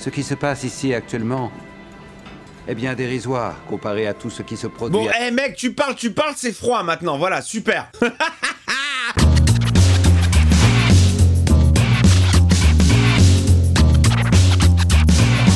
Ce qui se passe ici actuellement est bien dérisoire comparé à tout ce qui se produit. Bon, hé mec, tu parles, c'est froid maintenant, voilà, super.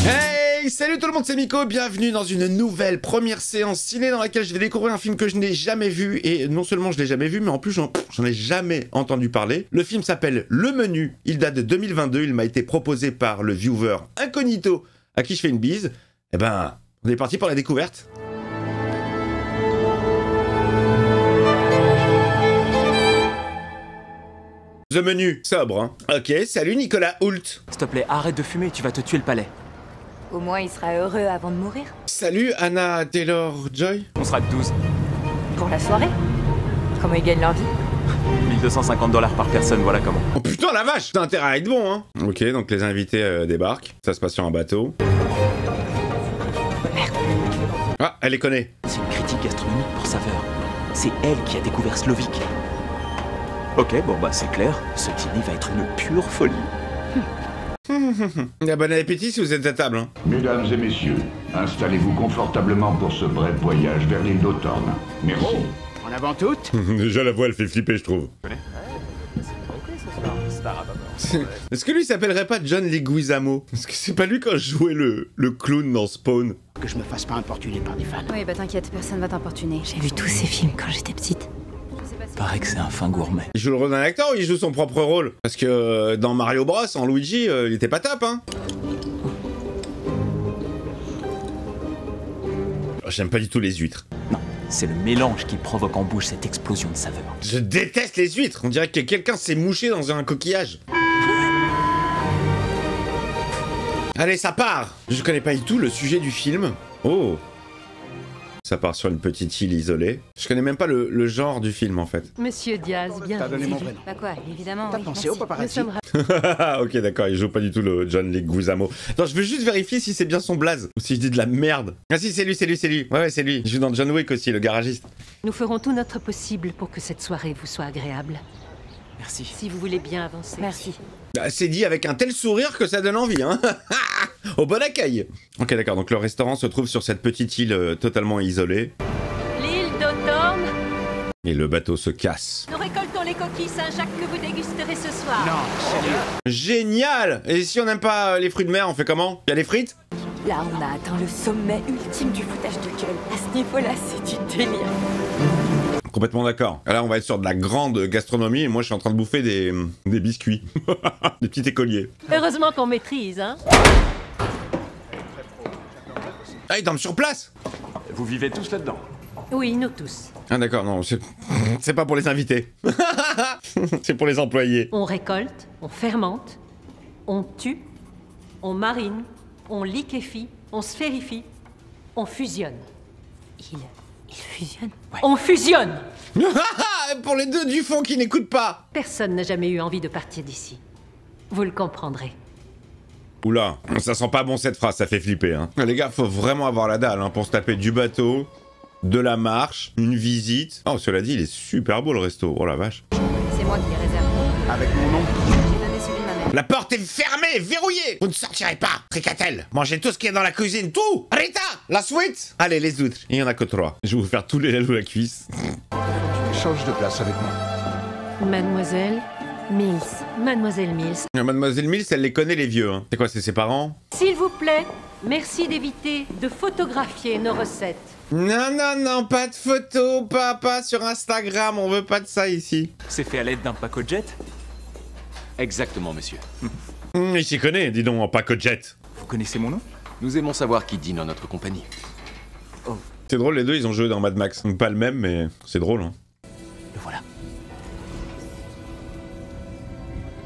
Hey, salut tout le monde, c'est Miko, bienvenue dans une nouvelle première séance ciné dans laquelle je vais découvrir un film que je n'ai jamais vu, et non seulement je l'ai jamais vu, mais en plus j'en ai jamais entendu parler. Le film s'appelle Le Menu, il date de 2022, il m'a été proposé par le viewer Incognito, à qui je fais une bise. Eh ben, on est parti pour la découverte. The Menu, sobre, hein. Ok, salut Nicolas Hoult. S'il te plaît, arrête de fumer, tu vas te tuer le palais. Au moins, il sera heureux avant de mourir. Salut Anna Taylor-Joy. On sera que 12. Pour la soirée. Comment ils gagnent leur vie? 1250 $ par personne, voilà comment. Oh putain la vache, t'as intérêt à être bon, hein. Ok, donc les invités débarquent, ça se passe sur un bateau. Merde. Ah, elle les connaît. C'est une critique gastronomique pour saveur. C'est elle qui a découvert Slovic. Ok, bon bah c'est clair, ce dîner va être une pure folie. Bon appétit si vous êtes à table, hein. Mesdames et messieurs, installez-vous confortablement pour ce bref voyage vers l'île d'Automne. Merci. En avant toute. Déjà la voix elle fait flipper, je trouve. Est-ce que lui s'appellerait pas John Leguizamo? Parce que c'est pas lui quand je jouais le clown dans Spawn. Que je me fasse pas importuner par des fans. Oui, bah t'inquiète, personne va t'importuner. J'ai vu tous ces films quand j'étais petite. Paraît que c'est un fin gourmet. Il joue le rôle d'un acteur ou il joue son propre rôle? Parce que dans Mario Bros, en Luigi, il était pas top, hein. J'aime pas du tout les huîtres. Non, c'est le mélange qui provoque en bouche cette explosion de saveur. Je déteste les huîtres. On dirait que quelqu'un s'est mouché dans un coquillage. Allez, ça part. Je connais pas du tout le sujet du film. Oh. Ça part sur une petite île isolée. Je connais même pas le genre du film en fait. Monsieur Diaz, bien. T'as donné mon prénom. Bah quoi, évidemment. T'as oui, pensé au merci. paparazzi. Ok, d'accord, il joue pas du tout le John Leguizamo. Attends, je veux juste vérifier si c'est bien son blaze. Ou si je dis de la merde. Ah si, c'est lui. Ouais, c'est lui. Il joue dans John Wick aussi, le garagiste. Nous ferons tout notre possible pour que cette soirée vous soit agréable. Merci. Si vous voulez bien avancer. Merci. Ah, c'est dit avec un tel sourire que ça donne envie, hein. Au bon accueil. Ok, d'accord, donc le restaurant se trouve sur cette petite île totalement isolée. L'île d'Automne. Et le bateau se casse. Nous récoltons les coquilles Saint-Jacques que vous dégusterez ce soir. Non, sérieux. Génial. Et si on n'aime pas les fruits de mer, on fait comment? Y a les frites? Là, on a atteint le sommet ultime du foutage de gueule. À ce niveau-là, c'est du délire. Complètement d'accord. Là, on va être sur de la grande gastronomie et moi, je suis en train de bouffer des biscuits. Des petits écoliers. Heureusement qu'on maîtrise, hein. Ah, il dorment sur place? Vous vivez tous là-dedans? Oui, nous tous. Ah d'accord, non, c'est pas pour les invités. C'est pour les employés. On récolte, on fermente, on tue, on marine, on liquéfie, on sphérifie, on fusionne. Il fusionne. Ouais. On fusionne. Pour les deux du fond qui n'écoutent pas. Personne n'a jamais eu envie de partir d'ici. Vous le comprendrez. Oula, ça sent pas bon cette phrase, ça fait flipper, hein. Les gars, faut vraiment avoir la dalle, hein, pour se taper du bateau, de la marche, une visite. Oh, cela dit, il est super beau le resto, oh la vache. C'est moi qui les réserve. Avec mon nom. J'ai donné celui de ma mère. La porte est fermée, verrouillée. Vous ne sortirez pas, tricatel. Mangez tout ce qu'il y a dans la cuisine, tout. Rita, la suite. Allez, les autres, il y en a que 3. Je vais vous faire tous les lalous à la cuisse. Change de place avec moi. Mademoiselle Mills. Mademoiselle Mills. Mademoiselle Mills, elle les connaît les vieux, hein. C'est quoi, c'est ses parents? S'il vous plaît, merci d'éviter de photographier nos recettes. Non, non, non, pas de photos, pas sur Instagram, on veut pas de ça ici. C'est fait à l'aide d'un paco-jet? Exactement, monsieur. Il s'y connaît, dis donc, en paco-jet. Vous connaissez mon nom? Nous aimons savoir qui dîne en notre compagnie. C'est drôle, les deux, ils ont joué dans Mad Max. Donc, pas le même, mais c'est drôle, hein. Le voilà.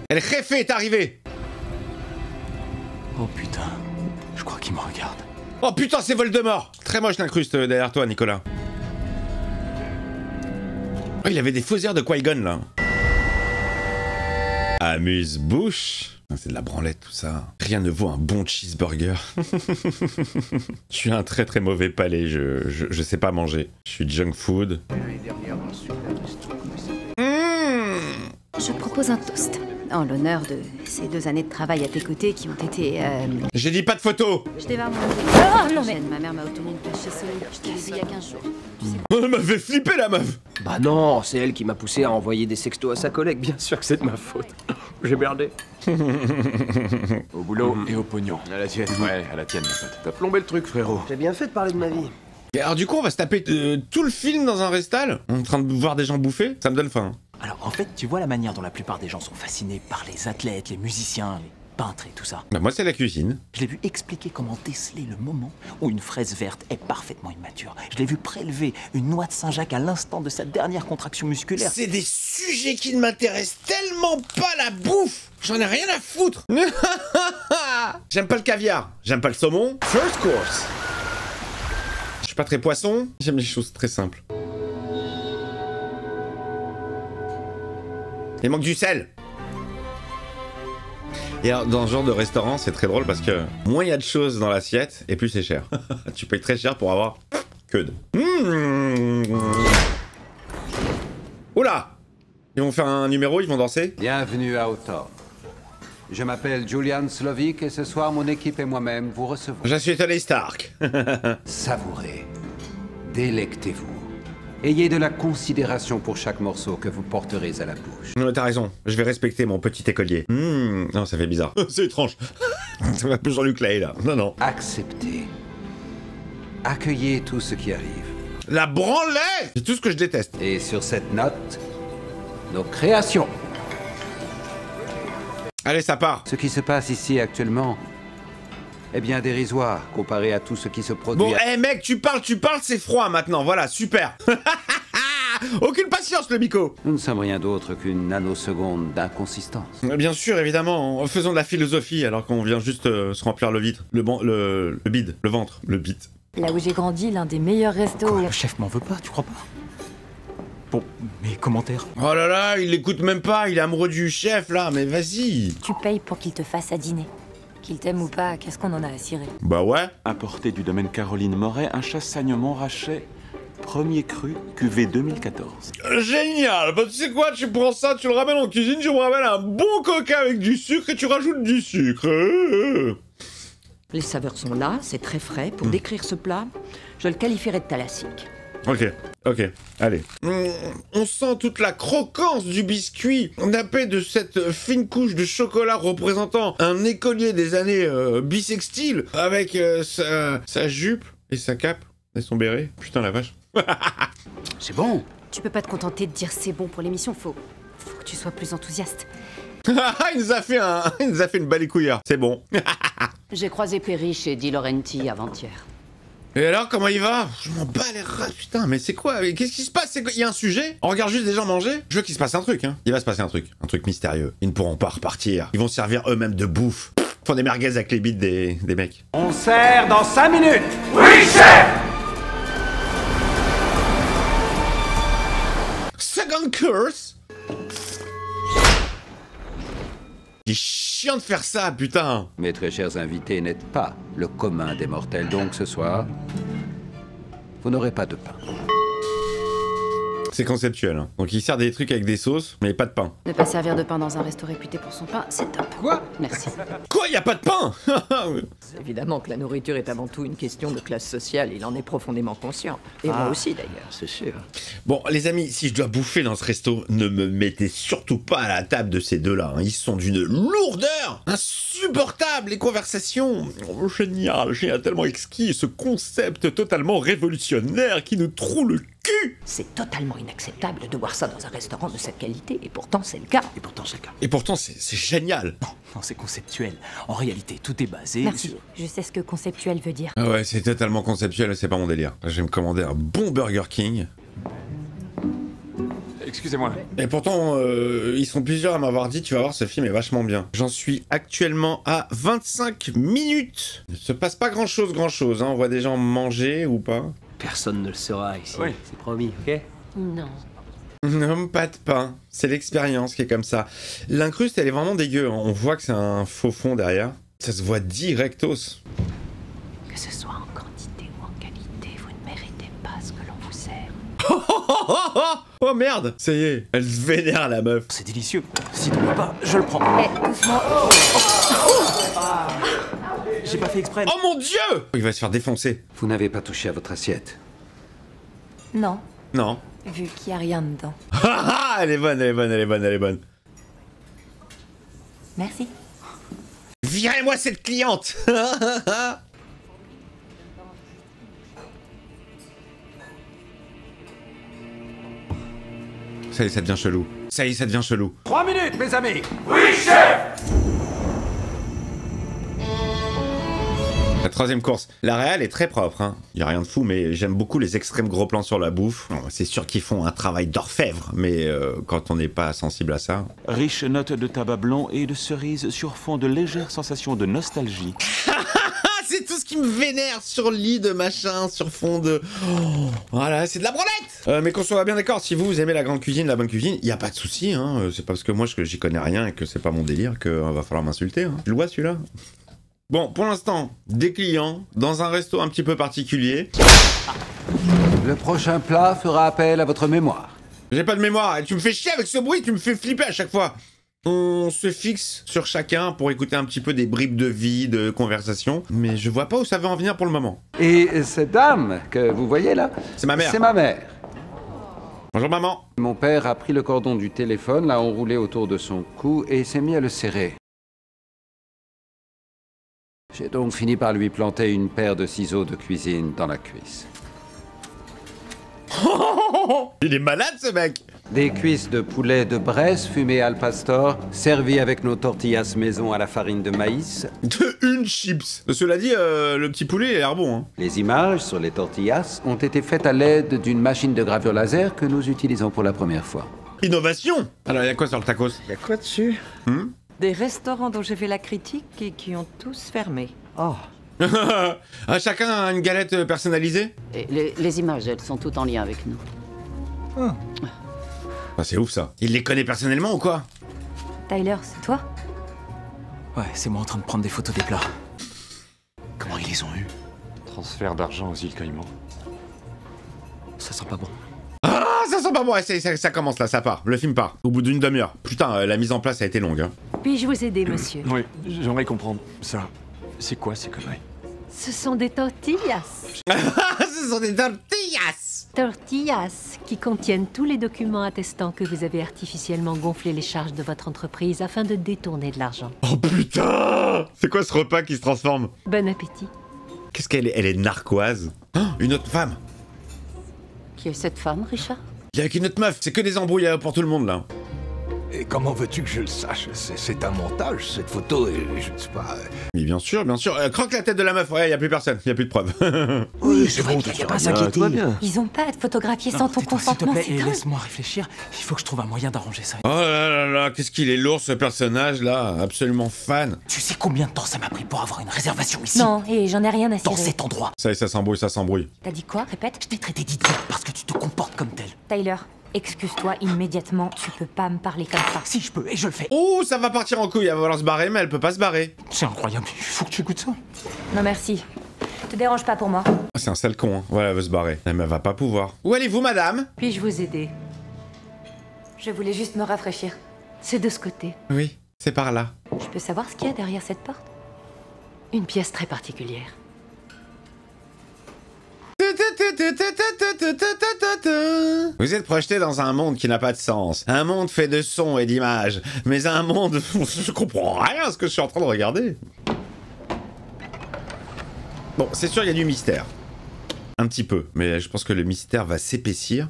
El Jefe est arrivé. Oh putain, je crois qu'il me regarde. Oh putain, c'est Voldemort. Très moche l'incruste derrière toi, Nicolas. Oh, il avait des faux airs de Qui-Gon, là. Amuse-bouche. C'est de la branlette, tout ça. Rien ne vaut un bon cheeseburger. Je suis un très très mauvais palais, je sais pas manger. Je suis junk food. Je propose un toast. en l'honneur de ces 2 années de travail à tes côtés qui ont été... J'ai dit pas de photo. Je t'ai vraiment... Ah, non mais... Ma mère m'a obtenu une place chez Sony. Je te l'ai dit il y a 15 jours. Tu sais... Elle m'avait flippé la meuf. Bah non, c'est elle qui m'a poussé à envoyer des sextos à sa collègue. Bien sûr que c'est de ma faute. J'ai merdé. Au boulot et au pognon. À la tienne. Ouais, à la tienne, en fait. T'as plombé le truc, frérot. J'ai bien fait de parler de ma vie. Et alors du coup, on va se taper tout le film dans un restal, en train de voir des gens bouffer. Ça me donne faim. Alors en fait, tu vois la manière dont la plupart des gens sont fascinés par les athlètes, les musiciens, les peintres et tout ça. Bah moi, c'est la cuisine. Je l'ai vu expliquer comment déceler le moment où une fraise verte est parfaitement immature. Je l'ai vu prélever une noix de Saint-Jacques à l'instant de sa dernière contraction musculaire. C'est des sujets qui ne m'intéressent tellement pas, la bouffe. J'en ai rien à foutre. J'aime pas le caviar, j'aime pas le saumon. First course. Je suis pas très poisson, j'aime les choses très simples. Il manque du sel. Et alors, dans ce genre de restaurant, c'est très drôle parce que moins il y a de choses dans l'assiette, et plus c'est cher. Tu payes très cher pour avoir que de. Oula! Ils vont faire un numéro, ils vont danser? Bienvenue à Autor. Je m'appelle Julian Slovic et ce soir, mon équipe et moi-même vous recevons. Je suis Tony Stark. Savourez. Délectez-vous. Ayez de la considération pour chaque morceau que vous porterez à la bouche. Non, t'as raison, je vais respecter mon petit écolier. Non, ça fait bizarre. C'est étrange. Ça va plus Jean-Luc Lahaye, là. Non, non. Acceptez. Accueillez tout ce qui arrive. La branlette! C'est tout ce que je déteste. Et sur cette note, nos créations. Allez, ça part. Ce qui se passe ici actuellement est bien dérisoire comparé à tout ce qui se produit. Bon, mec, tu parles, c'est froid maintenant, voilà, super. Aucune patience, le Miko. Nous ne sommes rien d'autre qu'une nanoseconde d'inconsistance. Bien sûr, évidemment, faisons de la philosophie alors qu'on vient juste se remplir le vide. Le bide, le ventre, le bide. Là où j'ai grandi, l'un des meilleurs restos... Quoi, le chef m'en veut pas, tu crois pas? Bon, mes commentaires. Oh là là, il l'écoute même pas, il est amoureux du chef là, mais vas-y. Tu payes pour qu'il te fasse à dîner. Qu'il t'aime ou pas, qu'est-ce qu'on en a à cirer? Bah ouais. Importé du domaine Caroline Moret, un chassagnement rachet, premier cru, cuvée 2014. Génial. Bah tu sais quoi, tu prends ça, tu le ramènes en cuisine, tu me ramènes un bon coca avec du sucre et tu rajoutes du sucre. Les saveurs sont là, c'est très frais. Pour décrire ce plat, je le qualifierais de thalassique. Ok, allez. On sent toute la croquance du biscuit, nappé de cette fine couche de chocolat représentant un écolier des années bissextiles, avec sa jupe et sa cape et son béret. Putain la vache. C'est bon. Tu peux pas te contenter de dire c'est bon pour l'émission, faut que tu sois plus enthousiaste. il nous a fait une balécouillère, c'est bon. J'ai croisé Perry chez Di Laurenti avant-hier. Et alors, comment il va? Je m'en bats les rats, putain, mais c'est quoi? Qu'est-ce qui se passe? Il y a un sujet? On regarde juste des gens manger? Je veux qu'il se passe un truc, hein. Il va se passer un truc mystérieux. Ils ne pourront pas repartir. Ils vont servir eux-mêmes de bouffe. Ils font des merguez avec les bites des mecs. On sert dans 5 minutes! Oui, chef! Second course? C'est chiant de faire ça, putain. Mes très chers invités n'êtes pas le commun des mortels, donc ce soir, vous n'aurez pas de pain. C'est conceptuel, hein. Donc il sert des trucs avec des sauces, mais pas de pain. Ne pas servir de pain dans un resto réputé pour son pain, c'est top. Quoi? Merci. Quoi? Y a pas de pain? Évidemment que la nourriture est avant tout une question de classe sociale, il en est profondément conscient. Et moi aussi d'ailleurs. C'est sûr. Bon, les amis, si je dois bouffer dans ce resto, ne me mettez surtout pas à la table de ces deux-là, hein. Ils sont d'une lourdeur insupportable, les conversations. Oh, génial, tellement exquis, ce concept totalement révolutionnaire qui nous troue le cul. C'est totalement inacceptable de voir ça dans un restaurant de cette qualité, et pourtant c'est le cas. Et pourtant c'est génial. Non, c'est conceptuel. En réalité, tout est basé Merci, sur... je sais ce que conceptuel veut dire. Ah ouais, c'est totalement conceptuel, c'est pas mon délire. Je vais me commander un bon Burger King. Excusez-moi. Et pourtant, ils sont plusieurs à m'avoir dit, tu vas voir, ce film est vachement bien. J'en suis actuellement à 25 minutes. Il ne se passe pas grand-chose, hein. On voit des gens manger ou pas. Personne ne le saura ici, oui. C'est promis, ok? Non. Non, pas de pain. C'est l'expérience qui est comme ça. L'incruste, elle est vraiment dégueu. On voit que c'est un faux fond derrière. Ça se voit directos. Que ce soit en quantité ou en qualité, vous ne méritez pas ce que l'on vous sert. Oh merde, ça y est, elle se vénère la meuf. C'est délicieux. Si tu veux pas, je le prends. Doucement. J'ai pas fait exprès. Oh mon dieu! Il va se faire défoncer. Vous n'avez pas touché à votre assiette. Non, Non. vu qu'il n'y a rien dedans. Elle est bonne, elle est bonne, elle est bonne, elle est bonne. Merci. Virez-moi cette cliente. Ça y est, ça devient chelou. Ça y est, ça devient chelou. 3 minutes, mes amis. Oui, chef. La troisième course. La réal est très propre, hein. Y a rien de fou, mais j'aime beaucoup les extrêmes gros plans sur la bouffe. C'est sûr qu'ils font un travail d'orfèvre, mais quand on n'est pas sensible à ça... Riche note de tabac blanc et de cerises sur fond de légères sensations de nostalgie. C'est tout ce qui me vénère sur lit de machin, sur fond de... Oh, voilà, c'est de la branlette. Mais qu'on soit bien d'accord, si vous aimez la grande cuisine, la bonne cuisine, y a pas de souci, hein. C'est pas parce que moi j'y connais rien et que c'est pas mon délire que va falloir m'insulter, hein. Je le vois celui-là. Bon, pour l'instant, des clients, dans un resto un petit peu particulier. Le prochain plat fera appel à votre mémoire. J'ai pas de mémoire, et tu me fais chier avec ce bruit, tu me fais flipper à chaque fois. On se fixe sur chacun pour écouter un petit peu des bribes de vie, de conversation, mais je vois pas où ça va en venir pour le moment. Et cette dame que vous voyez là, c'est ma mère. C'est ma mère. Bonjour maman. Mon père a pris le cordon du téléphone, l'a enroulé autour de son cou et s'est mis à le serrer. J'ai donc fini par lui planter une paire de ciseaux de cuisine dans la cuisse. Il est malade ce mec. Des cuisses de poulet de Bresse fumées al pastor, servies avec nos tortillas maison à la farine de maïs. De une chips. Cela dit, le petit poulet il a l'air bon, hein. Les images sur les tortillas ont été faites à l'aide d'une machine de gravure laser que nous utilisons pour la première fois. Innovation. Alors, il y a quoi sur le tacos? Il y a quoi dessus? Des restaurants dont j'ai fait la critique et qui ont tous fermé. Oh. Chacun a une galette personnalisée? Et les images, elles sont toutes en lien avec nous. Ah, c'est ouf ça. Il les connaît personnellement ou quoi? Tyler, c'est toi? Ouais, c'est moi en train de prendre des photos des plats. Comment ils les ont eus? Transfert d'argent aux îles Caïmans. Ça sent pas bon. Ah, ça sent pas bon. Ça commence là, ça part. Le film part. Au bout d'une demi-heure. Putain, la mise en place a été longue, hein. Puis-je vous aider, monsieur? Oui, j'aimerais comprendre. Ça, c'est quoi ces conneries? Ce sont des tortillas. Ce sont des tortillas. Tortillas, qui contiennent tous les documents attestant que vous avez artificiellement gonflé les charges de votre entreprise afin de détourner de l'argent. Oh putain! C'est quoi ce repas qui se transforme? Bon appétit. Qu'est-ce qu'elle est? Elle est narquoise. Oh, une autre femme. Qui est cette femme, Richard? Il y a avec une autre meuf. C'est que des embrouilles pour tout le monde là. Et comment veux-tu que je le sache? C'est un montage, cette photo, et je ne sais pas... Mais bien sûr, bien sûr. Croque la tête de la meuf, ouais, y a plus personne, y a plus de preuves. Oui, c'est bon, t'inquiète pas, s'inquiéter. Ils ont pas photographié sans ton consentement, S'il te c'est plaît, et dingue. laisse-moi réfléchir. Il faut que je trouve un moyen d'arranger ça. Oh là là là, qu'est-ce qu'il est lourd ce personnage là, absolument fan. Tu sais combien de temps ça m'a pris pour avoir une réservation ici? Non, et j'en ai rien à Dans cirer. cet endroit. Ça y est, ça s'embrouille, ça s'embrouille. T'as dit quoi? Répète. Je t'ai traité d'idiot parce que tu te comportes comme tel. Tyler, excuse-toi immédiatement. Tu peux pas me parler comme ça. Si je peux, et je le fais. Oh, ça va partir en couille, elle va falloir se barrer, mais elle peut pas se barrer. C'est incroyable, il faut que tu écoutes ça. Non, merci. Te dérange pas pour moi. Ah, c'est un sale con, hein. Voilà, elle veut se barrer. Mais elle va pas pouvoir. Où allez-vous, madame? Puis-je vous aider? Je voulais juste me rafraîchir. C'est de ce côté. Oui, c'est par là. Je peux savoir ce qu'il y a derrière cette porte? Une pièce très particulière. Vous êtes projeté dans un monde qui n'a pas de sens. Un monde fait de sons et d'images. Mais un monde... Je comprends rien à ce que je suis en train de regarder. Bon, c'est sûr, il y a du mystère. Un petit peu. Mais je pense que le mystère va s'épaissir.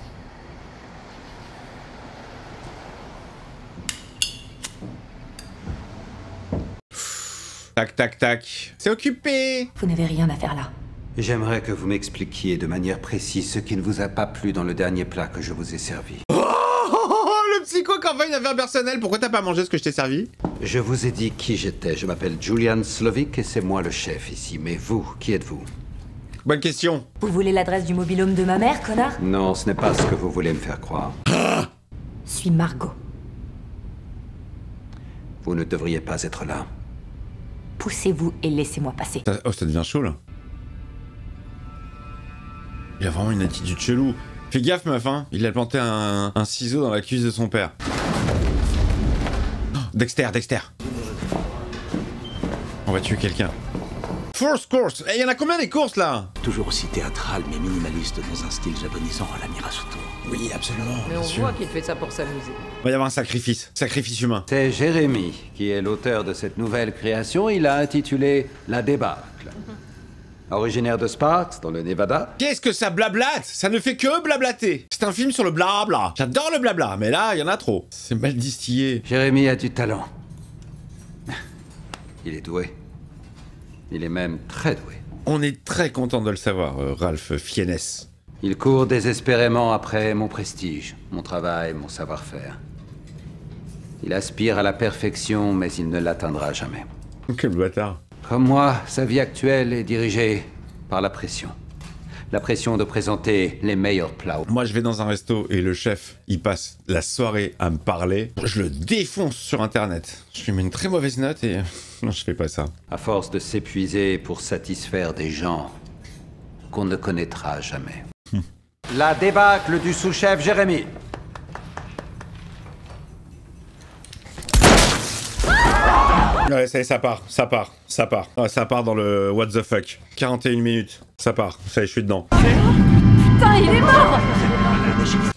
Tac, tac, tac. C'est occupé. Vous n'avez rien à faire là. J'aimerais que vous m'expliquiez de manière précise ce qui ne vous a pas plu dans le dernier plat que je vous ai servi. Oh, le psycho qui envoie une affaire personnelle. Pourquoi t'as pas mangé ce que je t'ai servi? Je vous ai dit qui j'étais. Je m'appelle Julian Slovic et c'est moi le chef ici. Mais vous, qui êtes-vous? Bonne question. Vous voulez l'adresse du mobil-home de ma mère, connard? Non, ce n'est pas ce que vous voulez me faire croire. Suis Margot. Vous ne devriez pas être là. Poussez-vous et laissez-moi passer. Oh, ça devient chaud là. Il a vraiment une attitude chelou. Fais gaffe, meuf, hein. Il a planté un ciseau dans la cuisse de son père. Oh, Dexter. On va tuer quelqu'un. Force course. Il y en a combien des courses, là? Toujours aussi théâtral, mais minimaliste dans un style japonisant à la Mirazuto. Oui, absolument. Mais on voit qu'il fait ça pour s'amuser. Il va y avoir un sacrifice humain. C'est Jérémy qui est l'auteur de cette nouvelle création. Il l'a intitulé La Débâcle. Originaire de Sparks, dans le Nevada. Qu'est-ce que ça blablate? Ça ne fait que blablater. C'est un film sur le blabla. J'adore le blabla, mais là, il y en a trop. C'est mal distillé. Jérémy a du talent. Il est doué. Il est même très doué. On est très content de le savoir, Ralph Fiennes. Il court désespérément après mon prestige, mon travail, mon savoir-faire. Il aspire à la perfection, mais il ne l'atteindra jamais. Quel bâtard. Comme moi, sa vie actuelle est dirigée par la pression. La pression de présenter les meilleurs plats. Moi, je vais dans un resto et le chef, il passe la soirée à me parler. Je le défonce sur Internet. Je lui mets une très mauvaise note et... Non, je fais pas ça. À force de s'épuiser pour satisfaire des gens qu'on ne connaîtra jamais. La débâcle du sous-chef Jérémy. Ouais, ça part. Ah, ça part dans le what the fuck. 41 minutes, ça part. Ça y est, je suis dedans. Putain, il est mort!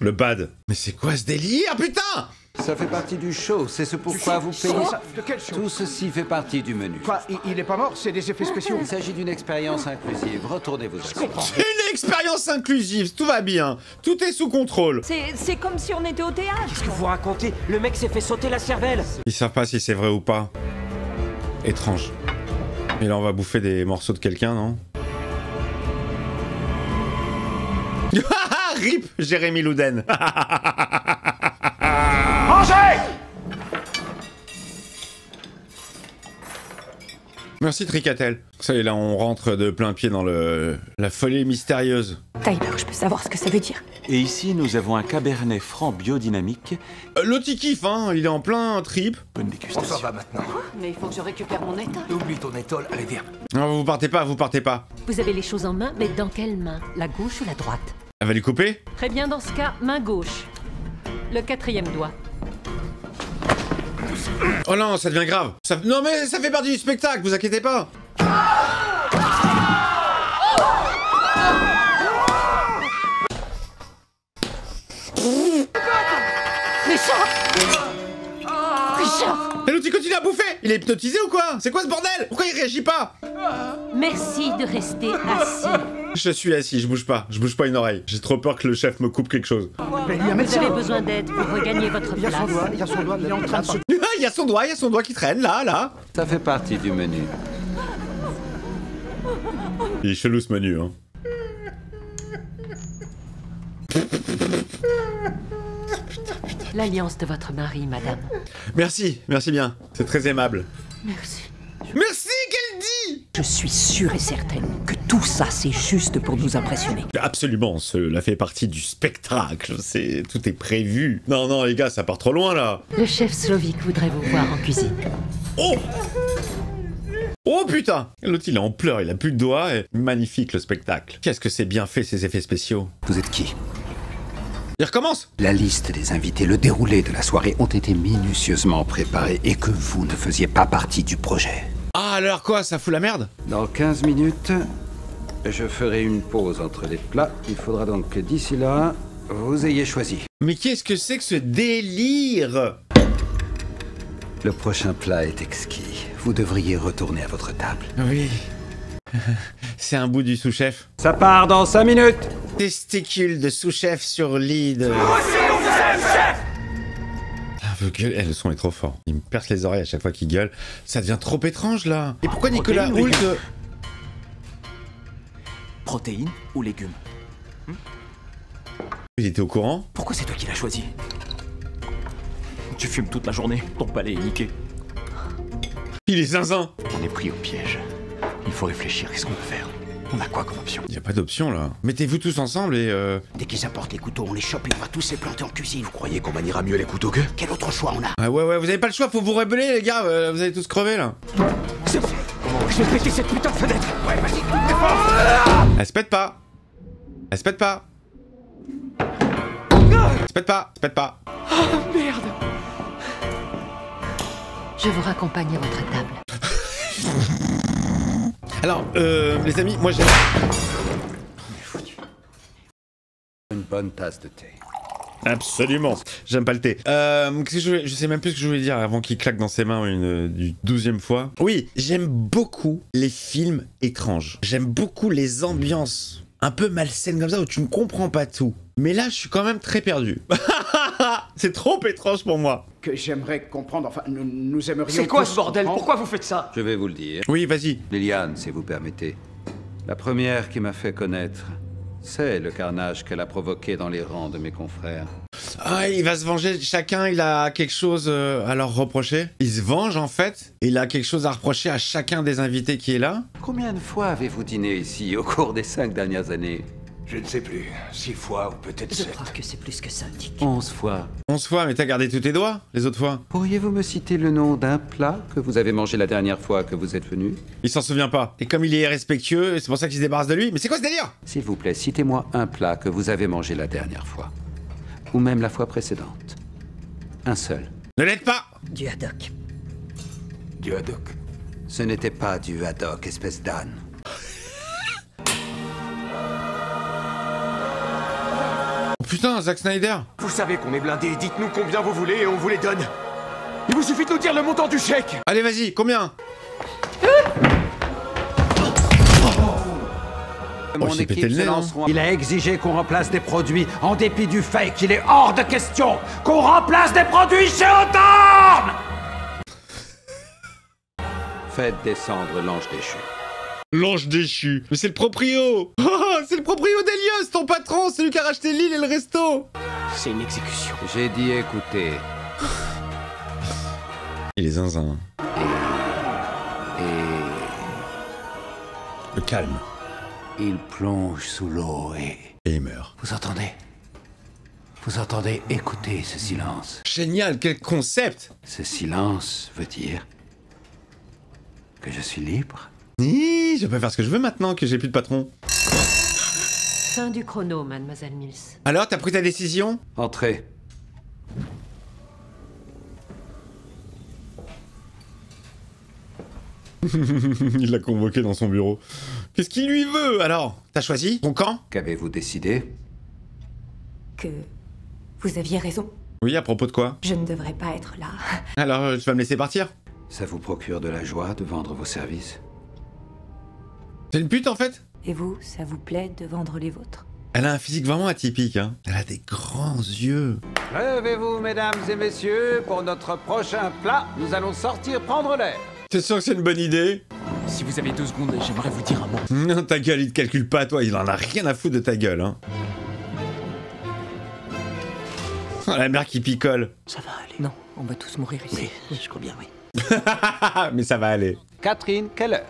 Le bad. Mais c'est quoi ce délire, putain? Ça fait partie du show, c'est ce pourquoi vous payez. De quel show? Tout ceci fait partie du menu. Quoi, il est pas mort? C'est des effets spéciaux? Il s'agit d'une expérience inclusive. Retournez vos assiettes. C'est une expérience inclusive, tout va bien. Tout est sous contrôle. C'est comme si on était au théâtre. Qu'est-ce que vous racontez? Le mec s'est fait sauter la cervelle. Ils savent pas si c'est vrai ou pas. Étrange. Et là, on va bouffer des morceaux de quelqu'un, non? RIP Jérémy Louden. Mangez! Merci Tricatel. Ça y est, là, on rentre de plein pied dans la folie mystérieuse. Tyler, je peux savoir ce que ça veut dire. Et ici, nous avons un cabernet franc biodynamique. L'autre, il kiffe, hein. Il est en plein trip. Bonne On dégustation. s'en va maintenant. Mais il faut que je récupère mon état. Oublie ton étole, allez viens. Non, vous partez pas. Vous avez les choses en main, mais dans quelle main? La gauche ou la droite? Elle va lui couper? Très bien, dans ce cas, main gauche. Le 4e doigt. Oh non, ça devient grave. Non mais ça fait partie du spectacle, vous inquiétez pas. Richard! Et l'autre il continue à bouffer. Il est hypnotisé ou quoi? C'est quoi ce bordel? Pourquoi il réagit pas? Merci de rester assis. Je suis assis, je bouge pas une oreille. J'ai trop peur que le chef me coupe quelque chose. Mais il y a un Vous médecin. avez besoin d'aide pour regagner votre Il y a place. son doigt, il est en train de se... Il y a son doigt qui traîne là. Ça fait partie du menu. Il est chelou ce menu, hein. L'alliance de votre mari, madame. Merci bien. C'est très aimable. Merci. Merci, qu'elle dit? Je suis sûre et certaine que tout ça, c'est juste pour nous impressionner. Absolument, cela fait partie du spectacle. Tout est prévu. Non, les gars, ça part trop loin là. Le chef Slovic voudrait vous voir en cuisine. Oh putain! L'autre il est en pleurs, il a plus de doigts et magnifique le spectacle. Qu'est-ce que c'est bien fait ces effets spéciaux. Vous êtes qui? Il recommence! La liste des invités, le déroulé de la soirée ont été minutieusement préparés et que vous ne faisiez pas partie du projet. Ah alors quoi, ça fout la merde? Dans 15 minutes, je ferai une pause entre les plats. Il faudra donc que d'ici là, vous ayez choisi. Mais qu'est-ce que c'est que ce délire? Le prochain plat est exquis. Vous devriez retourner à votre table. Oui. C'est un bout du sous-chef. Ça part dans 5 minutes. Testicules de sous-chef sur lit de... Le son est trop fort. Il me perce les oreilles à chaque fois qu'il gueule. Ça devient trop étrange là. Et pourquoi Nicolas Hoult... Protéines ou légumes? Il était au courant? Pourquoi c'est toi qui l'as choisi? Tu fumes toute la journée, ton palais est niqué. Il est zinzin. On est pris au piège. Il faut réfléchir, qu'est-ce qu'on peut faire? On a quoi comme option? Y a pas d'option là. Mettez-vous tous ensemble et Dès qu'ils apportent les couteaux, on les chope et on va tous les planter en cuisine. Vous croyez qu'on maniera mieux les couteaux que? Quel autre choix on a? Ah ouais, vous avez pas le choix, faut vous rebeller les gars, vous allez tous crever là. C'est bon. Je vais péter cette putain de fenêtre. Ouais, vas-y, toutes tes forces. Elle se pète pas. Se pète pas, se pète pas. Oh merde. Je vous raccompagne à votre table. Alors, les amis, moi j'ai... Une bonne tasse de thé. Absolument. J'aime pas le thé. Qu'est-ce que je sais même plus ce que je voulais dire avant qu'il claque dans ses mains du 12e fois. Oui, j'aime beaucoup les films étranges. J'aime beaucoup les ambiances un peu malsaines comme ça où tu ne comprends pas tout. Mais là, je suis quand même très perdu. C'est trop étrange pour moi. Que j'aimerais comprendre, enfin, nous aimerions... C'est quoi tous ce bordel? comprendre. Pourquoi vous faites ça? Je vais vous le dire. Oui, vas-y. Liliane, si vous permettez. La première qui m'a fait connaître, c'est le carnage qu'elle a provoqué dans les rangs de mes confrères. Ah, il va se venger. Chacun, il a quelque chose à leur reprocher. Il se venge, en fait. Il a quelque chose à reprocher à chacun des invités qui est là. Combien de fois avez-vous dîné ici au cours des 5 dernières années? Je ne sais plus. 6 fois ou peut-être 7. Je crois que c'est plus que ça, Dick. 11 fois. 11 fois, mais t'as gardé tous tes doigts, les autres fois. Pourriez-vous me citer le nom d'un plat que vous avez mangé la dernière fois que vous êtes venu? Il s'en souvient pas. Et comme il est respectueux, c'est pour ça qu'il se débarrasse de lui. Mais c'est quoi ce délire? S'il vous plaît, citez-moi un plat que vous avez mangé la dernière fois. Ou même la fois précédente. Un seul. Ne l'aide pas! Du haddock. Du haddock. Ce n'était pas du haddock, espèce d'âne. Oh, putain, Zack Snyder! Vous savez qu'on est blindés, dites-nous combien vous voulez et on vous les donne. Il vous suffit de nous dire le montant du chèque. Allez, vas-y, combien? Mon j'ai pété équipe le se nez, lanceront. Il a exigé qu'on remplace des produits en dépit du fait qu'il est hors de question qu'on remplace des produits chez Hawthorne. Faites descendre l'ange déchu. L'ange déchu. Mais c'est le proprio! Oh, c'est le proprio d'Elios, ton patron! C'est lui qui a racheté l'île et le resto! C'est une exécution. J'ai dit écoutez. Il est zinzin. Le calme. Il plonge sous l'eau et il meurt. Vous entendez? Vous entendez? Écoutez ce silence. Génial, quel concept! Ce silence veut dire que je suis libre. Je peux faire ce que je veux maintenant que j'ai plus de patron. Fin du chrono, mademoiselle Mills. Alors, t'as pris ta décision? Entrez. Il l'a convoqué dans son bureau. Qu'est-ce qu'il lui veut alors? T'as choisi ton camp? Qu'avez-vous décidé? Que vous aviez raison. Oui, à propos de quoi? Je ne devrais pas être là. Alors, tu vas me laisser partir? Ça vous procure de la joie de vendre vos services? C'est une pute en fait? Et vous, ça vous plaît de vendre les vôtres? Elle a un physique vraiment atypique, hein. Elle a des grands yeux. Levez-vous, mesdames et messieurs, pour notre prochain plat, nous allons sortir prendre l'air. T'es sûr que c'est une bonne idée? Si vous avez 2 secondes, j'aimerais vous dire un mot. Non, ta gueule, il te calcule pas, toi. Il en a rien à foutre de ta gueule, hein. Oh, la mère qui picole. Ça va aller. Non, on va tous mourir ici. Oui, je crois bien, oui. Mais ça va aller. Catherine Keller.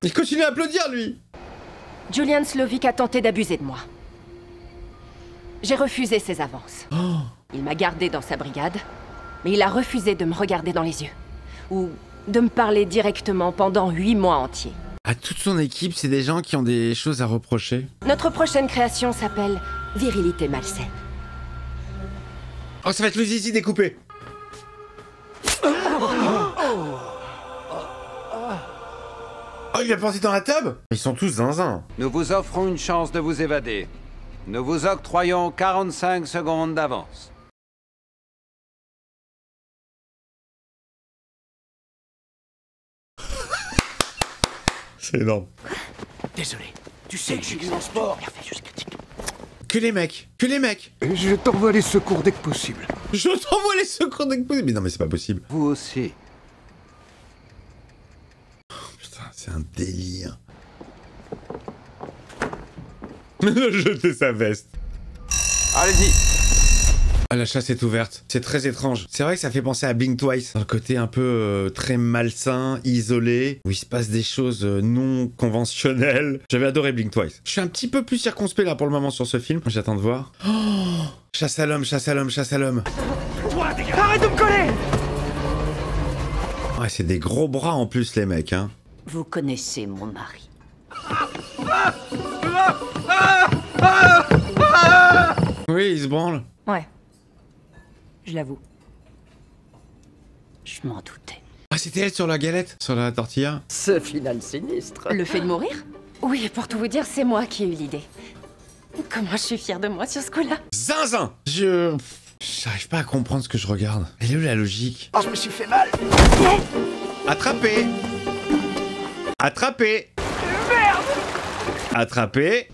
Il continue à applaudir, lui. Julian Slovic a tenté d'abuser de moi. J'ai refusé ses avances. Oh. Il m'a gardé dans sa brigade, mais il a refusé de me regarder dans les yeux. Ou de me parler directement pendant 8 mois entiers. À toute son équipe, c'est des gens qui ont des choses à reprocher. Notre prochaine création s'appelle Virilité malsaine. Oh, ça va être le zizi découpé. Oh, il a pensé dans la table? Ils sont tous zinzin. Nous vous offrons une chance de vous évader. Nous vous octroyons 45 secondes d'avance. C'est énorme. Désolé. Tu sais que j'ai lu en sport. Que les mecs. Que les mecs. Je t'envoie les secours dès que possible. Je t'envoie les secours dès que possible. Mais non, mais c'est pas possible. Vous aussi. Putain, c'est un délire. Jeter sa veste. Allez-y. Ah, la chasse est ouverte. C'est très étrange. C'est vrai que ça fait penser à Blink Twice. Dans le côté un peu très malsain, isolé, où il se passe des choses non conventionnelles. J'avais adoré Blink Twice. Je suis un petit peu plus circonspect là pour le moment sur ce film. J'attends de voir. Oh, chasse à l'homme, chasse à l'homme, chasse à l'homme. Arrête de me coller! Ouais, c'est des gros bras en plus les mecs, hein. Vous connaissez mon mari. Oui, il se branle. Ouais. Je l'avoue. Je m'en doutais. Ah, c'était elle sur la galette, sur la tortilla. Ce final sinistre. Le fait de mourir? Oui, pour tout vous dire, c'est moi qui ai eu l'idée. Comment je suis fière de moi sur ce coup-là. Zinzin! J'arrive pas à comprendre ce que je regarde. Elle est où la logique? Oh, je me suis fait mal. Attrapé! Attrapé! Merde! Attrapé!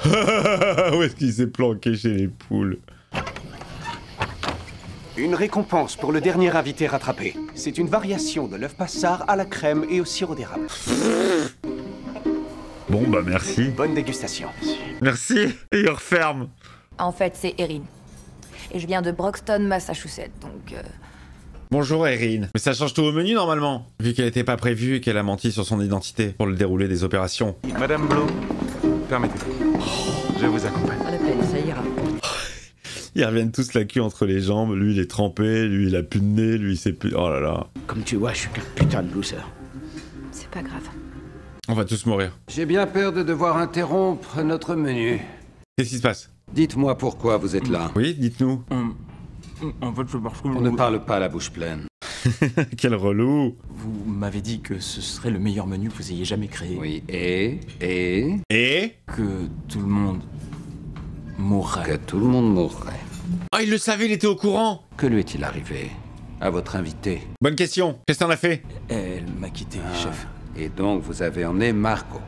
Où est-ce qu'il s'est planqué chez les poules? Une récompense pour le dernier invité rattrapé. C'est une variation de l'œuf passard à la crème et au sirop d'érable. Bon, bah merci. Bonne dégustation. Merci. Et il referme. En fait, c'est Erin. Et je viens de Broxton, Massachusetts, donc... Bonjour Erin. Mais ça change tout au menu normalement, vu qu'elle n'était pas prévue et qu'elle a menti sur son identité pour le déroulé des opérations. Madame Blow, permettez-moi. Je vous accompagne. Pas la peine, ça ira. Ils reviennent tous la queue entre les jambes. Lui, il est trempé. Lui, il a plus de nez. Lui, il sait plus... Oh là là. Comme tu vois, je suis qu'un putain de loser. C'est pas grave. On va tous mourir. J'ai bien peur de devoir interrompre notre menu. Qu'est-ce qui se passe? Dites-moi pourquoi vous êtes là. Oui, dites-nous. En fait, je marche On ne parle pas la bouche pleine. Quel relou. Vous m'avez dit que ce serait le meilleur menu que vous ayez jamais créé. Oui, et que tout le monde mourrait. Que tout le monde mourrait. Ah, il le savait, il était au courant. Que lui est-il arrivé à votre invité? Bonne question. Qu'est-ce que t'en as fait? Elle m'a quitté, chef. Et donc vous avez emmené Margot.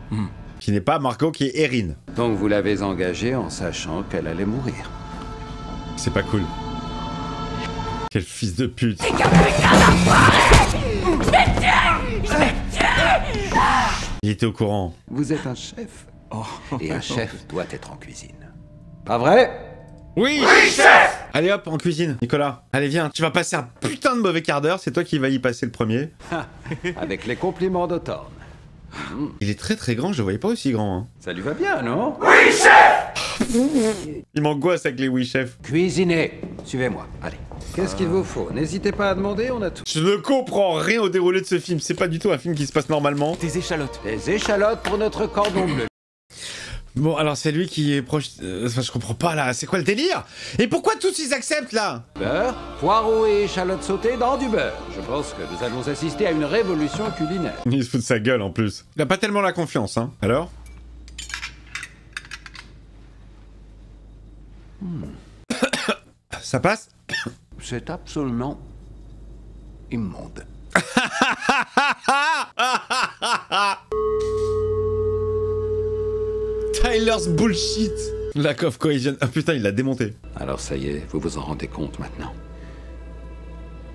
Qui n'est pas Margot, qui est Erin. Donc vous l'avez engagée en sachant qu'elle allait mourir. C'est pas cool. Quel fils de pute. Il était au courant. Vous êtes un chef. Et un chef doit être en cuisine. Pas vrai? Oui! Oui, chef! Allez hop, en cuisine. Nicolas, allez viens, tu vas passer un putain de mauvais quart d'heure, c'est toi qui vas y passer le premier. Avec les compliments d'Automne. Il est très très grand, je le voyais pas aussi grand. Hein. Ça lui va bien, non? Oui, chef! Il m'angoisse avec les oui chef. Cuisinez. Suivez-moi, allez. Qu'est-ce qu'il vous faut? N'hésitez pas à demander, on a tout. Je ne comprends rien au déroulé de ce film, c'est pas du tout un film qui se passe normalement. Des échalotes. Des échalotes pour notre cordon bleu. Bon, alors c'est lui qui est proche... Enfin, je comprends pas là, c'est quoi le délire? Et pourquoi tous ils acceptent là? Beurre, poireaux et échalotes sautées dans du beurre. Je pense que nous allons assister à une révolution culinaire. Il se fout de sa gueule en plus. Il a pas tellement la confiance, hein. Alors? Ça passe? C'est absolument immonde. Tyler's bullshit. Lack of cohesion. Ah putain, il l'a démonté. Alors ça y est, vous vous en rendez compte maintenant.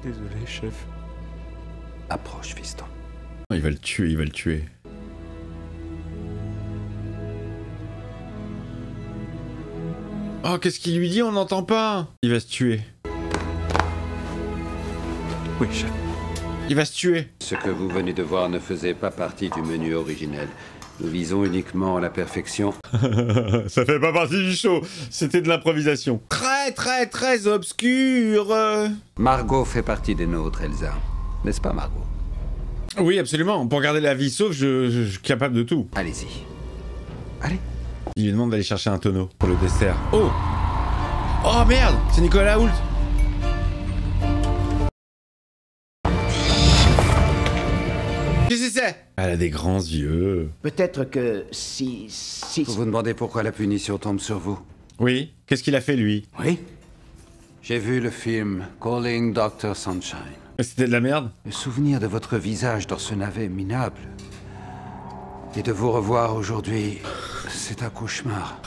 Désolé, chef. Approche, fiston. Il va le tuer, il va le tuer. Oh, qu'est-ce qu'il lui dit? On n'entend pas. Il va se tuer. Oui, chef. Il va se tuer. Ce que vous venez de voir ne faisait pas partie du menu originel. Nous visons uniquement la perfection. Ça fait pas partie du show. C'était de l'improvisation. Très, très, très obscur. Margot fait partie des nôtres, Elsa. N'est-ce pas, Margot? Oui, absolument. Pour garder la vie sauve, je suis capable de tout. Allez-y. Allez. Il lui demande d'aller chercher un tonneau pour le dessert. Oh! Oh merde! C'est Nicolas Hoult! Qu'est-ce que c'est? Elle a des grands yeux. Peut-être que si... Vous vous demandez pourquoi la punition tombe sur vous? Oui. Qu'est-ce qu'il a fait, lui? Oui. J'ai vu le film Calling Dr. Sunshine. C'était de la merde? Le souvenir de votre visage dans ce navet minable. Et de vous revoir aujourd'hui, c'est un cauchemar.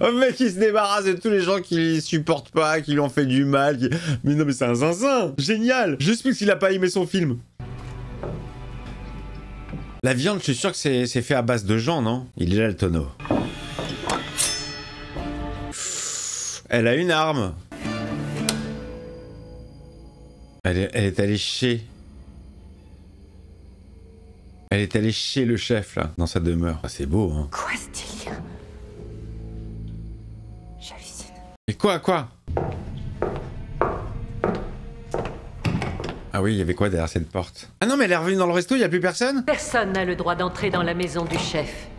Oh mec, il se débarrasse de tous les gens qui les supportent pas, qui lui ont fait du mal. Mais non, mais c'est un zinzin. Génial. Juste parce qu'il a pas aimé son film. La viande, je suis sûr que c'est fait à base de gens, non? Il est là, le tonneau. Elle a une arme. Elle est allée chez... Elle est allée chez le chef, là, dans sa demeure. Ah, c'est beau, hein. Quoi ce délire? J'hallucine. Mais quoi? Ah Ah oui, il y avait quoi derrière cette porte? Ah non, mais elle est revenue dans le resto, il y a plus personne? Personne n'a le droit d'entrer dans la maison du chef.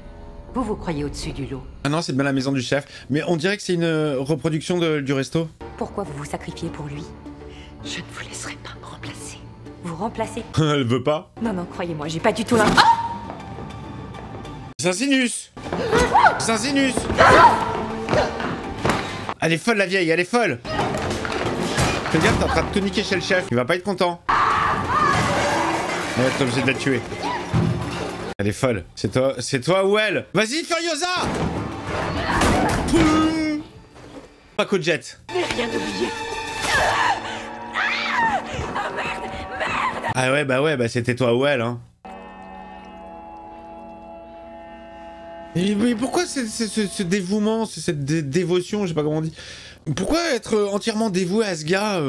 Vous vous croyez au-dessus du lot. Ah non, c'est bien la maison du chef. Mais on dirait que c'est une reproduction du resto. Pourquoi vous vous sacrifiez pour lui? Je ne vous laisserai pas me remplacer. Vous remplacez? Elle veut pas. Non, non, croyez-moi, j'ai pas du tout l'un... Sincinus! Sincinus! Elle est folle la vieille, elle est folle! Fais gaffe, t'es en train de tout niquer chez le chef, il va pas être content. On va être obligé de la tuer. Elle est folle. C'est toi ou elle? Vas-y, Furiosa! Poum! Paco Jet. Mais rien oublié. Ah merde, merde! Ah ouais, bah c'était toi ou elle, hein. Mais pourquoi ce dévouement, cette dévotion, je sais pas comment on dit. Pourquoi être entièrement dévoué à ce gars,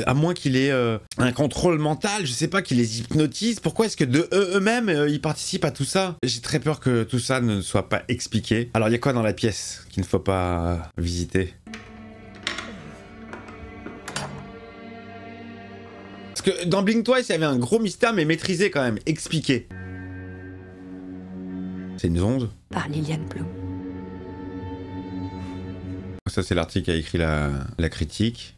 à moins qu'il ait un contrôle mental, je sais pas, qu'il les hypnotise. Pourquoi est-ce que de eux-mêmes, ils participent à tout ça? J'ai très peur que tout ça ne soit pas expliqué. Alors il y a quoi dans la pièce qu'il ne faut pas visiter? Parce que dans Blink Twice, il y avait un gros mystère, mais maîtrisé quand même, expliqué. C'est une onde? Par Liliane Bloom. Ça, c'est l'article qui a écrit la critique.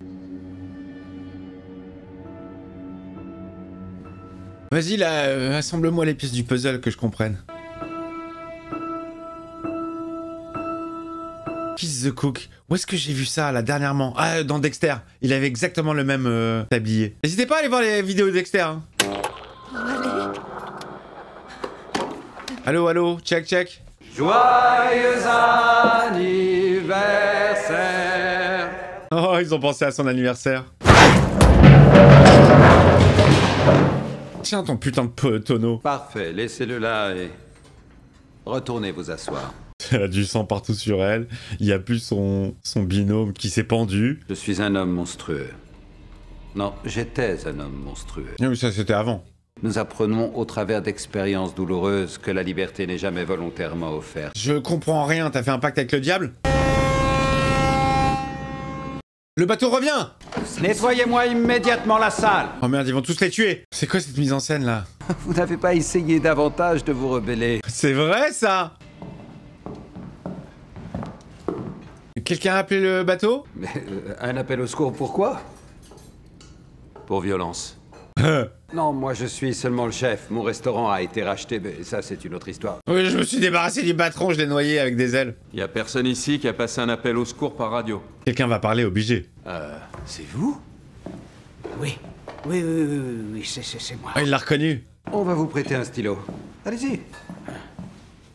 Vas-y, là, assemble-moi les pièces du puzzle que je comprenne. Kiss the Cook. Où est-ce que j'ai vu ça, là, dernièrement? Ah, dans Dexter. Il avait exactement le même tablier. N'hésitez pas à aller voir les vidéos de Dexter, hein. Allô, allô, check, check. Joyeux anniversaire. Oh, ils ont pensé à son anniversaire. Tiens ton putain de tonneau. Parfait, laissez-le là et retournez vous asseoir. Elle a du sang partout sur elle. Il y a plus son binôme qui s'est pendu. Je suis un homme monstrueux. Non, j'étais un homme monstrueux. Non, mais ça c'était avant. Nous apprenons au travers d'expériences douloureuses que la liberté n'est jamais volontairement offerte. Je comprends rien, t'as fait un pacte avec le diable? Le bateau revient! Nettoyez-moi immédiatement la salle! Oh merde, ils vont tous les tuer! C'est quoi cette mise en scène là? Vous n'avez pas essayé davantage de vous rebeller. C'est vrai ça! Quelqu'un a appelé le bateau? Mais un appel au secours, pourquoi? Pour violence. Non, moi je suis seulement le chef. Mon restaurant a été racheté, mais ça c'est une autre histoire. Oui, je me suis débarrassé du patron, je l'ai noyé avec des ailes. Y a personne ici qui a passé un appel au secours par radio. Quelqu'un va parler, obligé. C'est vous? Oui, c'est moi. Ah, il l'a reconnu. On va vous prêter un stylo. Allez-y.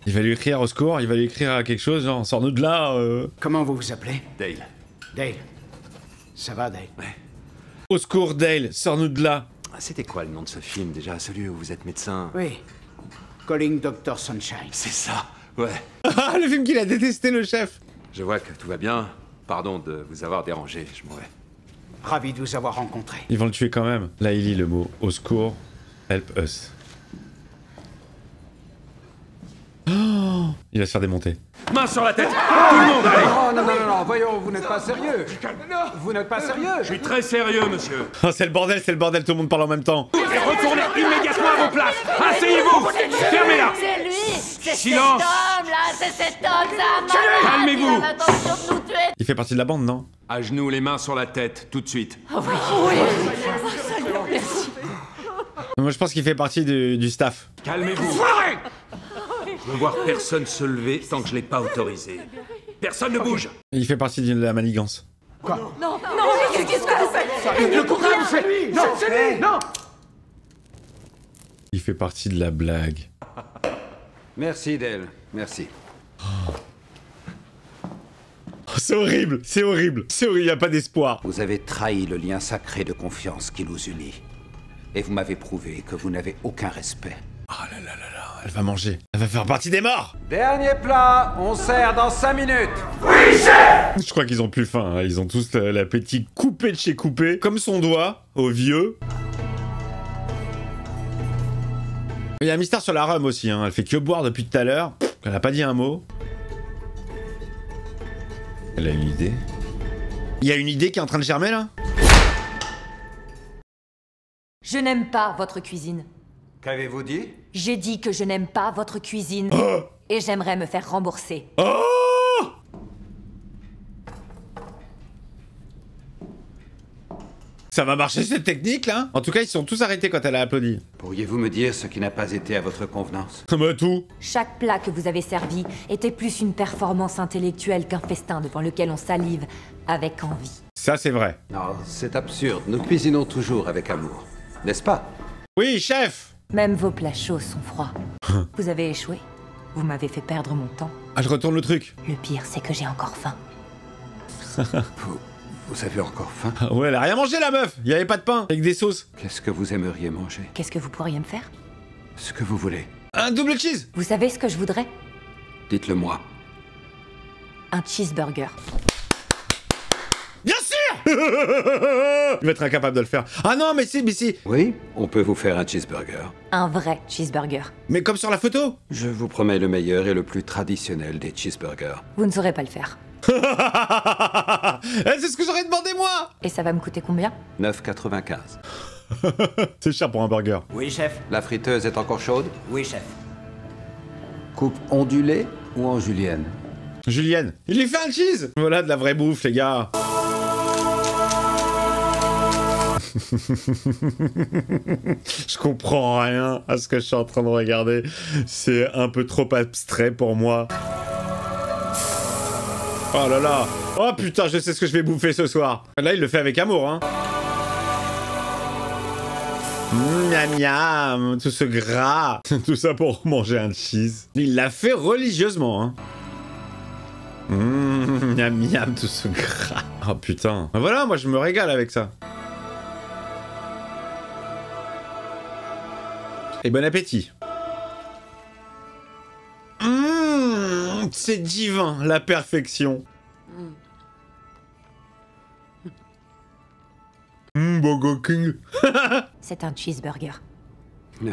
Il va lui écrire au secours, il va lui écrire quelque chose, genre, sors-nous de là. Comment vous vous appelez? Dale. Dale. Ça va, Dale? Ouais. Au secours, Dale, sors-nous de là. C'était quoi le nom de ce film déjà, celui où vous êtes médecin? Oui. Calling Dr. Sunshine. C'est ça, ouais. Ah, le film qu'il a détesté, le chef. Je vois que tout va bien. Pardon de vous avoir dérangé, je m'en vais. Ravi de vous avoir rencontré. Ils vont le tuer quand même. Là, il lit le mot au secours, help us. Oh, il va se faire démonter. Main sur la tête! Tout le monde, allez! Oh non, voyons, vous n'êtes pas sérieux. Vous n'êtes pas sérieux. Je suis très sérieux, monsieur. Oh, c'est le bordel, tout le monde parle en même temps. Et retournez immédiatement à vos places! Asseyez-vous! Fermez-la! C'est lui! C'est Silence! cet homme-là! C'est cet homme, ça! Calmez-vous! Il a l'intention de nous tuer! Il fait partie de la bande, non? À genoux, les mains sur la tête, tout de suite. Oh oui! Merci! Moi, je pense qu'il fait partie du staff. Calmez-vous! Je veux voir personne se lever tant que je l'ai pas autorisé. Personne ne bouge! Il fait partie de la manigance. Quoi? Non, qu'est-ce que vous faites? Le courage, c'est lui! Non, c'est lui! Non! Il fait partie de la blague. Merci, Dale. Merci. Oh, c'est horrible, c'est horrible, c'est horrible, il n'y a pas d'espoir. Vous avez trahi le lien sacré de confiance qui nous unit. Et vous m'avez prouvé que vous n'avez aucun respect. Oh là là là là, elle va manger. Elle va faire partie des morts. Dernier plat, on sert dans 5 minutes. Oui, chef! Je crois qu'ils ont plus faim, hein. Ils ont tous l'appétit coupé de chez coupé, comme son doigt, au vieux. Il y a un mystère sur la rhum aussi, hein. Elle fait que boire depuis tout à l'heure. Elle n'a pas dit un mot. Elle a une idée. Il y a une idée qui est en train de germer là? Je n'aime pas votre cuisine. Qu'avez-vous dit? J'ai dit que je n'aime pas votre cuisine. Et j'aimerais me faire rembourser. Ça va marcher cette technique là? En tout cas, ils sont tous arrêtés quand elle a applaudi. Pourriez-vous me dire ce qui n'a pas été à votre convenance? Bah tout. Chaque plat que vous avez servi était plus une performance intellectuelle qu'un festin devant lequel on salive avec envie. Ça, c'est vrai. Non, c'est absurde. Nous cuisinons toujours avec amour. N'est-ce pas? Oui, chef! Même vos plats chauds sont froids. Vous avez échoué. Vous m'avez fait perdre mon temps. Ah, je retourne le truc. Le pire, c'est que j'ai encore faim. Vous avez encore faim? Ah ouais, elle a rien mangé la meuf. Il y avait pas de pain avec des sauces. Qu'est-ce que vous aimeriez manger? Qu'est-ce que vous pourriez me faire? Ce que vous voulez. Un double cheese. Vous savez ce que je voudrais? Dites-le moi. Un cheeseburger. Bien sûr. Il va être incapable de le faire. Ah non, mais si. Oui, on peut vous faire un cheeseburger. Un vrai cheeseburger. Mais comme sur la photo. Je vous promets le meilleur et le plus traditionnel des cheeseburgers. Vous ne saurez pas le faire. C'est ce que j'aurais demandé moi. Et ça va me coûter combien? 9,95. C'est cher pour un burger. Oui, chef. La friteuse est encore chaude? Oui, chef. Coupe ondulée ou en julienne? Julienne. Il lui fait un cheese. Voilà de la vraie bouffe, les gars. Je comprends rien à ce que je suis en train de regarder. C'est un peu trop abstrait pour moi. Oh là là. Oh putain, je sais ce que je vais bouffer ce soir. Là, il le fait avec amour, hein. Miam miam, tout ce gras. Tout ça pour manger un cheese. Il l'a fait religieusement, hein. Miam miam, tout ce gras. Oh putain. Voilà, moi je me régale avec ça. Et bon appétit. C'est divin, la perfection. Burger King. C'est un cheeseburger. Oui.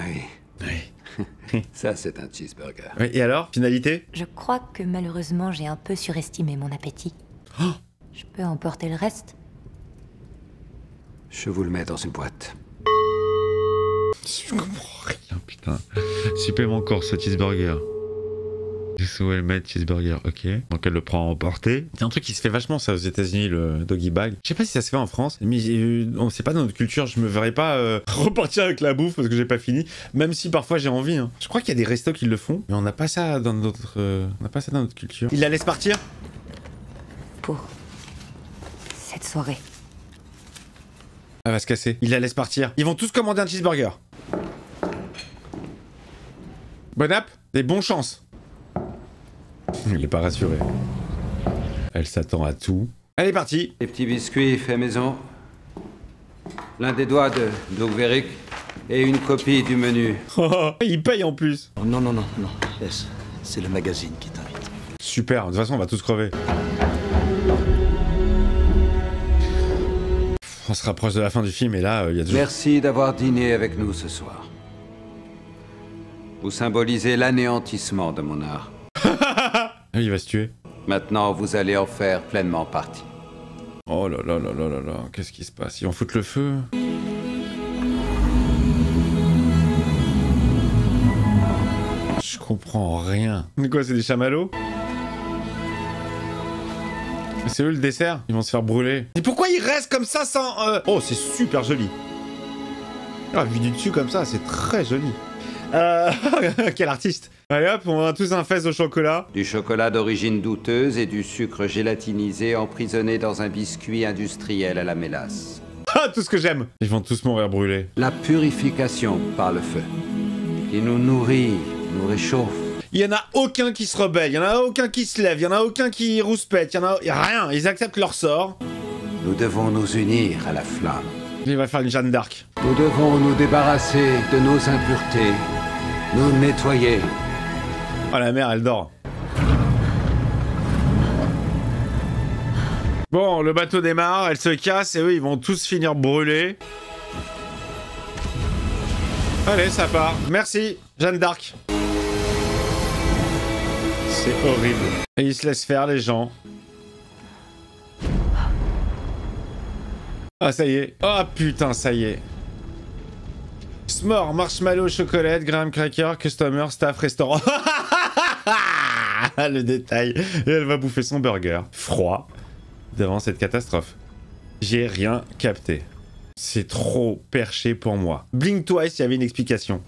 Ça, c'est un cheeseburger. Oui, et alors, finalité? Je crois que malheureusement, j'ai un peu surestimé mon appétit. Je peux emporter le reste? Je vous le mets dans une boîte. Je comprends rien, putain. Supplément encore ce cheeseburger. Où elle met cheeseburger, ok. Donc elle le prend à emporter. C'est un truc qui se fait vachement ça aux États-Unis, le doggy bag. Je sais pas si ça se fait en France, mais c'est pas dans notre culture. Je me verrais pas repartir avec la bouffe parce que j'ai pas fini. Même si parfois j'ai envie. Hein. Je crois qu'il y a des restos qui le font, mais on n'a pas ça dans notre, culture. Il la laisse partir pour cette soirée. Elle va se casser. Il la laisse partir. Ils vont tous commander un cheeseburger. Bon app et bonne chance. Il est pas rassuré. Elle s'attend à tout. Elle est partie. Les petits biscuits faits maison. L'un des doigts de Doug Verrick et une copie du menu. Il paye en plus. Oh, non. Yes, c'est le magazine qui t'invite. Super, de toute façon on va tous crever. On se rapproche de la fin du film et là, il y a toujours... Merci d'avoir dîné avec nous ce soir. Vous symbolisez l'anéantissement de mon art. Il va se tuer. Maintenant, vous allez en faire pleinement partie. Oh là là là là là là, qu'est-ce qui se passe? Ils vont foutre le feu? Je comprends rien. C'est quoi, c'est des chamallows? C'est eux le dessert? Ils vont se faire brûler. Mais pourquoi ils restent comme ça sans... Oh, c'est super joli. Ah, vu du dessus comme ça, c'est très joli. Quel artiste. Allez hop, on a tous un fesse au chocolat. Du chocolat d'origine douteuse et du sucre gélatinisé emprisonné dans un biscuit industriel à la mélasse. Ah, tout ce que j'aime. Ils vont tous mourir brûlés. La purification par le feu, qui nous nourrit, nous réchauffe. Il y en a aucun qui se rebelle, il y en a aucun qui se lève, il y en a aucun qui rouspète, il y a rien, ils acceptent leur sort. Nous devons nous unir à la flamme. Il va faire une Jeanne d'Arc. Nous devons nous débarrasser de nos impuretés, nous nettoyer. Oh, la mère, elle dort. Bon, le bateau démarre, elle se casse et eux, ils vont tous finir brûlés. Allez, ça part. Merci, Jeanne d'Arc. C'est horrible. Et ils se laissent faire, les gens. Ah, ça y est. Oh, putain, ça y est. S'more, marshmallow, chocolat, graham cracker, customer, staff, restaurant. Le détail. Et elle va bouffer son burger. Froid. Devant cette catastrophe. J'ai rien capté. C'est trop perché pour moi. Blink Twice, il y avait une explication.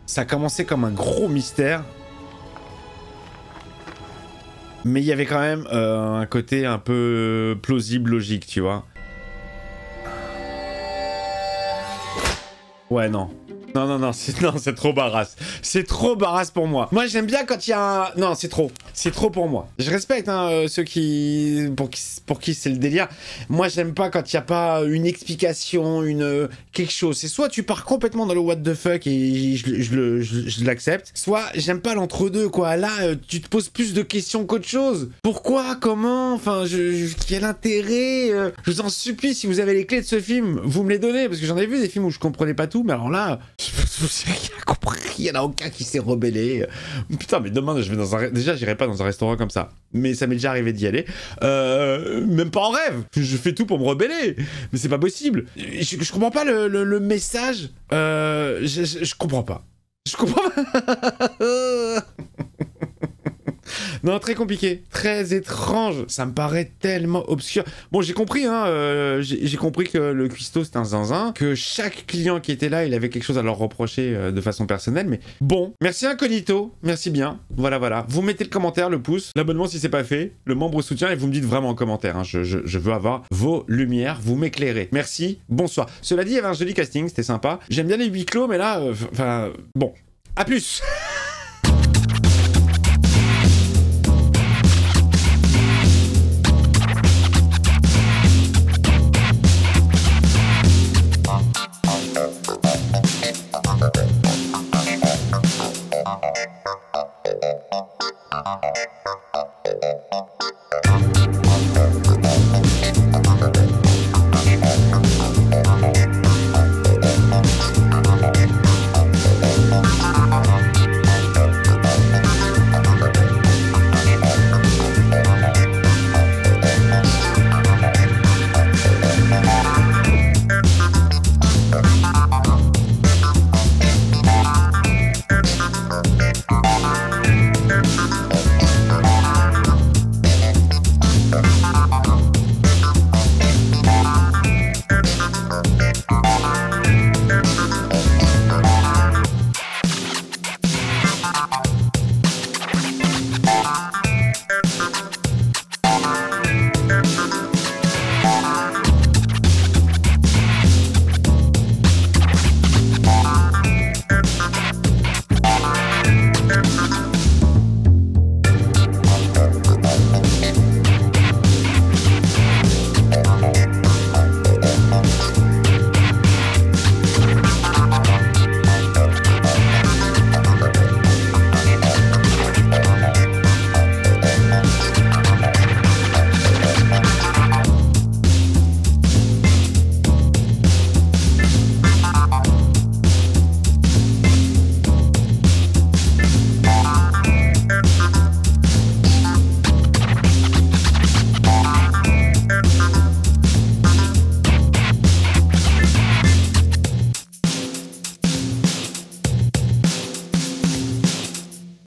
Ça a commencé comme un gros mystère. Mais il y avait quand même un côté un peu plausible, logique, tu vois. Ouais, non. Non, c'est trop barasse. C'est trop barasse pour moi. Moi, j'aime bien quand il y a un... Non, c'est trop. C'est trop pour moi. Je respecte hein, ceux qui... Pour qui c'est le délire. Moi, j'aime pas quand il n'y a pas une explication, quelque chose. C'est soit tu pars complètement dans le what the fuck et je l'accepte, soit j'aime pas l'entre-deux, quoi. Là, tu te poses plus de questions qu'autre chose. Pourquoi? Comment? Enfin, quel intérêt? Je vous en supplie, si vous avez les clés de ce film, vous me les donnez, parce que j'en ai vu des films où je comprenais pas tout, mais alors là... J'ai rien compris, il y en a aucun qui s'est rebellé. Putain, mais demain, je vais dans un... Déjà, j'irai pas dans un restaurant comme ça. Mais ça m'est déjà arrivé d'y aller. Même pas en rêve. Je fais tout pour me rebeller. Mais c'est pas possible. Je comprends pas le message. Je comprends pas. Je comprends pas. Non, très compliqué, très étrange, ça me paraît tellement obscur. Bon, j'ai compris, hein, j'ai compris que le cuistot c'était un zinzin, que chaque client qui était là, il avait quelque chose à leur reprocher de façon personnelle, mais bon. Merci Incognito, merci bien, voilà. Vous mettez le commentaire, le pouce, l'abonnement si c'est pas fait, le membre soutien et vous me dites vraiment en commentaire, hein, je veux avoir vos lumières, vous m'éclairez. Merci, bonsoir. Cela dit, il y avait un joli casting, c'était sympa. J'aime bien les huis clos, mais là, enfin, bon, à plus. Okay.